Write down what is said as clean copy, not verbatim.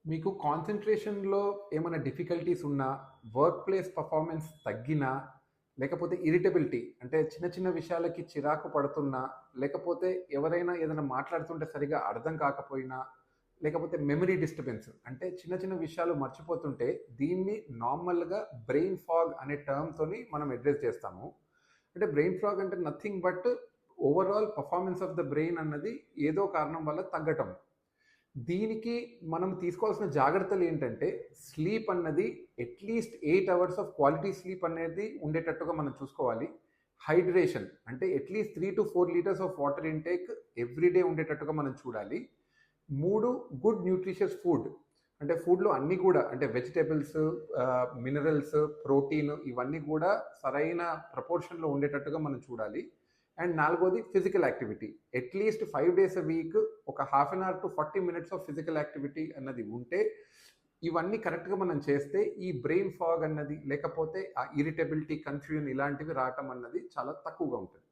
మీకు కాన్సంట్రేషన్‌లో ఏమైనా డిఫికల్టీస్ ఉన్నా, వర్క్ ప్లేస్ పెర్ఫార్మన్స్ తగ్గినా, లేకపోతే ఇరిటబిలిటీ అంటే చిన్న చిన్న విషయాలకి చిరాకు పడుతున్నా, లేకపోతే ఎవరైనా ఏదైనా మాట్లాడుతుంటే సరిగ్గా అర్థం కాకపోయినా, లేకపోతే మెమరీ డిస్టర్బెన్స్ అంటే చిన్న చిన్న విషయాలు మర్చిపోతుంటే దీన్ని నార్మల్‌గా బ్రెయిన్ ఫాగ్ అనే టర్మ్‌తోని మనం అడ్రెస్ చేస్తాము. అంటే బ్రెయిన్ ఫాగ్ అంటే nothing but overall performance of the brain అన్నది ఏదో కారణం వల్ల తగ్గటం. దీనికి మనం తీసుకోవాల్సిన జాగ్రత్తలు ఏంటంటే, స్లీప్ అన్నది at least 8 hours of quality sleep అనేది ఉండేటట్టుగా మనం చూసుకోవాలి. హైడ్రేషన్ అంటే at least 3-4 litres of water intake every day ఉండేటట్టుగా మనం చూడాలి. 3 గుడ్ న్యూట్రిషియస్ ఫుడ్. అంటే ఫుడ్‌లో అన్నీ కూడా అంటే వెజిటబుల్స్, మినరల్స్, ప్రోటీన్ ఇవన్నీ కూడా సరైన ప్రపోర్షన్‌లో ఉండేటట్టుగా మనం చూడాలి. అండ్ నాలుగోది physical activity. At least 5 days a week ఒక half an hour to 40 minutes of physical activity అన్నది ఉంటే, ఇవన్నీ కరెక్ట్‌గా మనం చేస్తే ఈ బ్రెయిన్ ఫాగ్ అన్నది లేకపోతే ఆ ఇరిటబిలిటీ, కన్‌ఫ్యూజన్ ఇలాంటివి రావటం అన్నది చాలా తక్కువగా ఉంటుంది.